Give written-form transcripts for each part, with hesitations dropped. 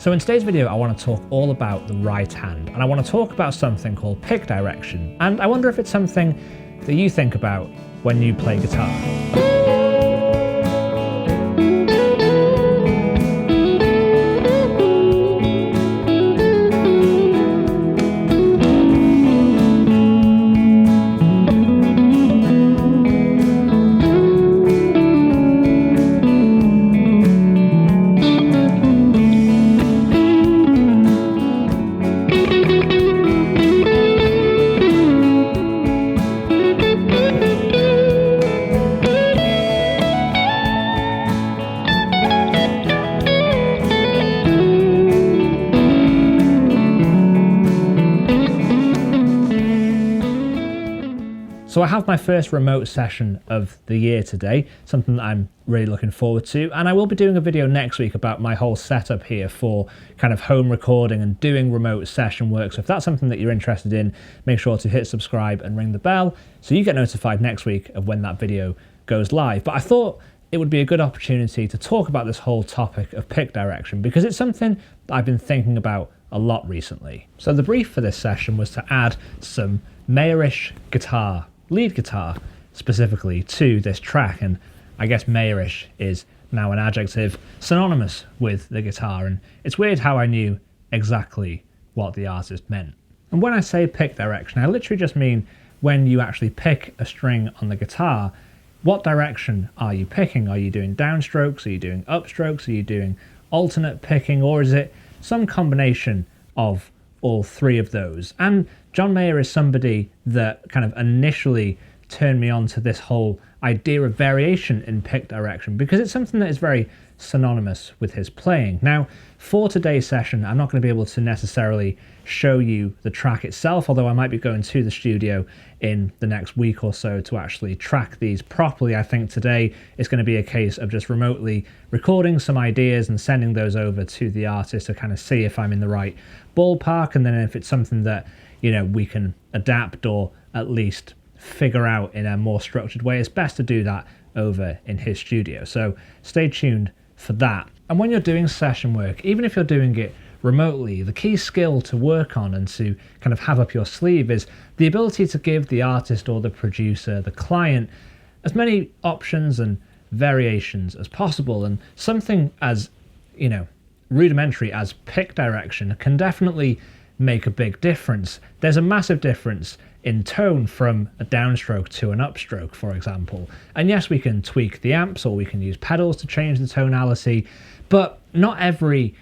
So in today's video, I want to talk all about the right hand, and I want to talk about something called pick direction, and I wonder if it's something that you think about when you play guitar. So I have my first remote session of the year today, something that I'm really looking forward to, and I will be doing a video next week about my whole setup here for kind of home recording and doing remote session work. So if that's something that you're interested in, make sure to hit subscribe and ring the bell so you get notified next week of when that video goes live. But I thought it would be a good opportunity to talk about this whole topic of pick direction because it's something that I've been thinking about a lot recently. So the brief for this session was to add some Mayerish guitar, lead guitar specifically, to this track, and I guess Mayerish is now an adjective synonymous with the guitar, and it's weird how I knew exactly what the artist meant. And when I say pick direction, I literally just mean when you actually pick a string on the guitar, what direction are you picking? Are you doing downstrokes? Are you doing upstrokes? Are you doing alternate picking? Or is it some combination of all three of those? And John Mayer is somebody that kind of initially turned me on to this whole idea of variation in pick direction because it's something that is very synonymous with his playing. Now, for today's session, I'm not going to be able to necessarily show you the track itself, although I might be going to the studio in the next week or so to actually track these properly. I think today is going to be a case of just remotely recording some ideas and sending those over to the artist to kind of see if I'm in the right ballpark, and then if it's something that, you know, we can adapt or at least figure out in a more structured way, it's best to do that over in his studio. So stay tuned for that. And when you're doing session work, even if you're doing it remotely, the key skill to work on and to kind of have up your sleeve is the ability to give the artist or the producer, the client, as many options and variations as possible. And something as, you know, rudimentary as pick direction can definitely make a big difference. There's a massive difference in tone from a downstroke to an upstroke, for example. And yes, we can tweak the amps or we can use pedals to change the tonality, but not every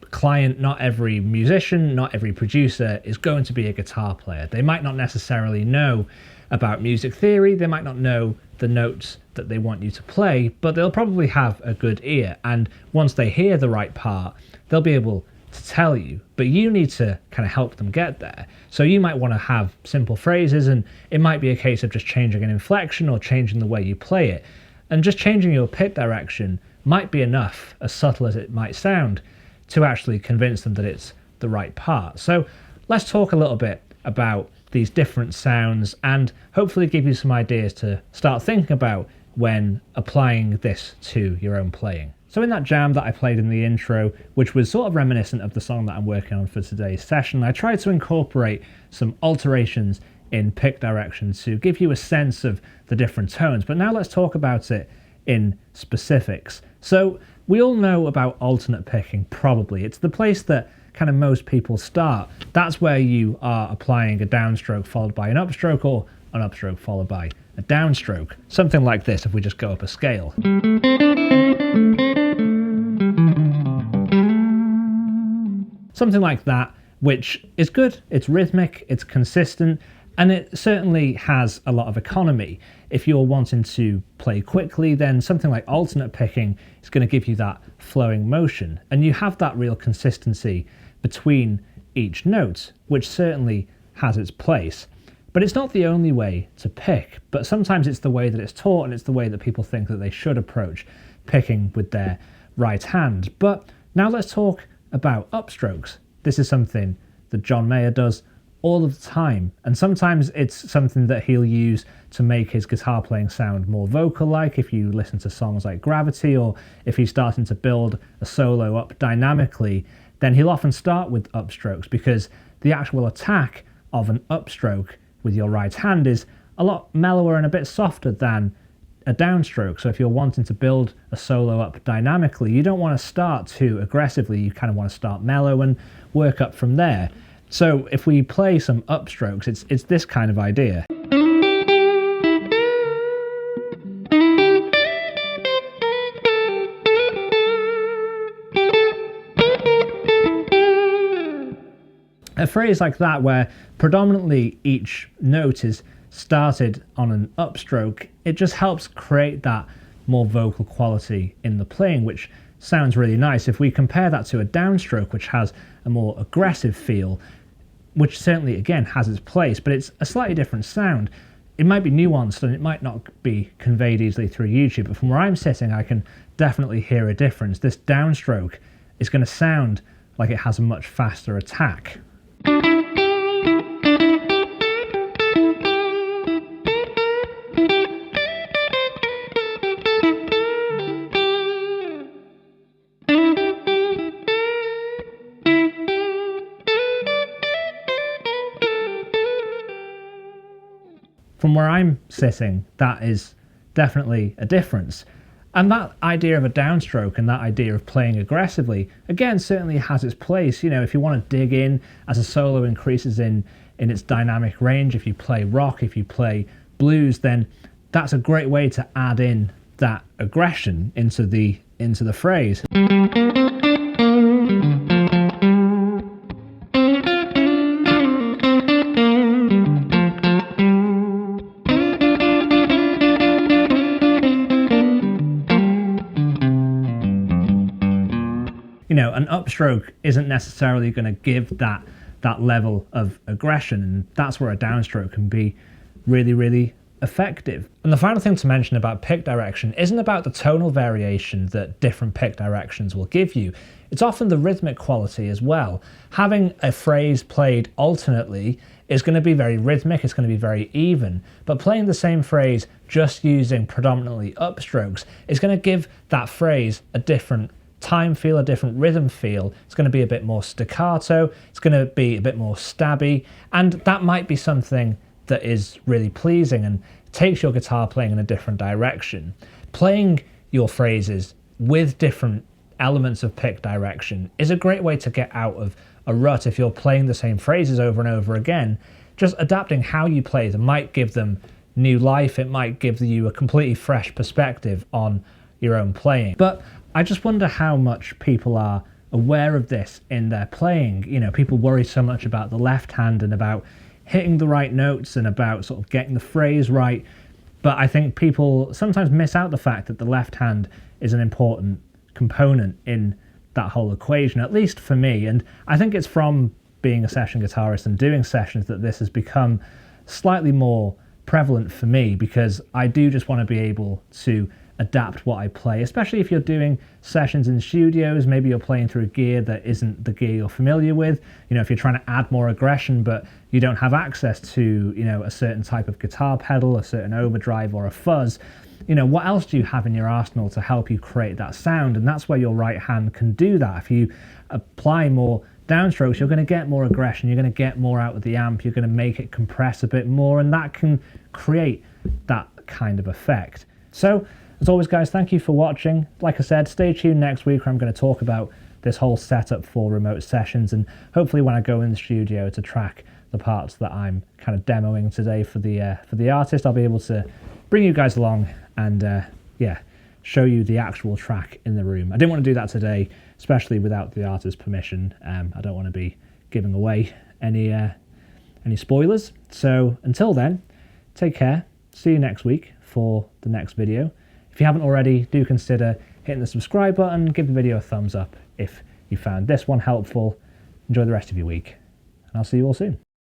client, not every musician, not every producer is going to be a guitar player. They might not necessarily know about music theory, they might not know the notes that they want you to play, but they'll probably have a good ear, and once they hear the right part, they'll be able to tell you, but you need to kind of help them get there. So you might want to have simple phrases, and it might be a case of just changing an inflection or changing the way you play it, and just changing your pick direction might be enough, as subtle as it might sound, to actually convince them that it's the right part. So let's talk a little bit about these different sounds and hopefully give you some ideas to start thinking about when applying this to your own playing. So in that jam that I played in the intro, which was sort of reminiscent of the song that I'm working on for today's session, I tried to incorporate some alterations in pick direction to give you a sense of the different tones. But now let's talk about it in specifics. So we all know about alternate picking, probably. It's the place that kind of most people start. That's where you are applying a downstroke followed by an upstroke, or an upstroke followed by a downstroke. Something like this if we just go up a scale. Something like that, which is good, it's rhythmic, it's consistent, and it certainly has a lot of economy. If you're wanting to play quickly, then something like alternate picking is going to give you that flowing motion, and you have that real consistency between each note, which certainly has its place. But it's not the only way to pick, but sometimes it's the way that it's taught, and it's the way that people think that they should approach picking with their right hand. But now let's talk about upstrokes. This is something that John Mayer does all of the time, and sometimes it's something that he'll use to make his guitar playing sound more vocal-like. If you listen to songs like Gravity, or if he's starting to build a solo up dynamically, then he'll often start with upstrokes because the actual attack of an upstroke with your right hand is a lot mellower and a bit softer than a downstroke. So if you're wanting to build a solo up dynamically, you don't want to start too aggressively. You kind of want to start mellow and work up from there. So if we play some upstrokes, it's this kind of idea. A phrase like that where predominantly each note is started on an upstroke, it just helps create that more vocal quality in the playing, which sounds really nice. If we compare that to a downstroke, which has a more aggressive feel, which certainly again has its place, but it's a slightly different sound. It might be nuanced and it might not be conveyed easily through YouTube, but from where I'm sitting, I can definitely hear a difference. This downstroke is going to sound like it has a much faster attack. From where I'm sitting, that is definitely a difference. And that idea of a downstroke and that idea of playing aggressively, again, certainly has its place. You know, if you want to dig in as a solo increases in its dynamic range, if you play rock, if you play blues, then that's a great way to add in that aggression into the phrase. You know, an upstroke isn't necessarily going to give that level of aggression, and that's where a downstroke can be really, really effective. And the final thing to mention about pick direction isn't about the tonal variation that different pick directions will give you. It's often the rhythmic quality as well. Having a phrase played alternately is going to be very rhythmic, it's going to be very even, but playing the same phrase just using predominantly upstrokes is going to give that phrase a different time feel, a different rhythm feel. It's going to be a bit more staccato, it's going to be a bit more stabby, and that might be something that is really pleasing and takes your guitar playing in a different direction. Playing your phrases with different elements of pick direction is a great way to get out of a rut. If you're playing the same phrases over and over again, just adapting how you play them might give them new life. It might give you a completely fresh perspective on your own playing. But I just wonder how much people are aware of this in their playing. You know, people worry so much about the left hand and about hitting the right notes and about sort of getting the phrase right. But I think people sometimes miss out the fact that the left hand is an important component in that whole equation, at least for me. And I think it's from being a session guitarist and doing sessions that this has become slightly more prevalent for me, because I do just want to be able to adapt what I play, especially if you're doing sessions in studios. Maybe you're playing through gear that isn't the gear you're familiar with. You know, if you're trying to add more aggression but you don't have access to, you know, a certain type of guitar pedal, a certain overdrive or a fuzz, you know, what else do you have in your arsenal to help you create that sound? And that's where your right hand can do that. If you apply more downstrokes, you're going to get more aggression, you're going to get more out of the amp, you're going to make it compress a bit more, and that can create that kind of effect. So as always, guys, thank you for watching. Like I said, stay tuned next week where I'm going to talk about this whole setup for remote sessions, and hopefully when I go in the studio to track the parts that I'm kind of demoing today for the artist, I'll be able to bring you guys along and yeah, show you the actual track in the room. I didn't want to do that today, especially without the artist's permission. I don't want to be giving away any spoilers. So until then, take care. See you next week for the next video. If you haven't already, do consider hitting the subscribe button, give the video a thumbs up if you found this one helpful. Enjoy the rest of your week, and I'll see you all soon.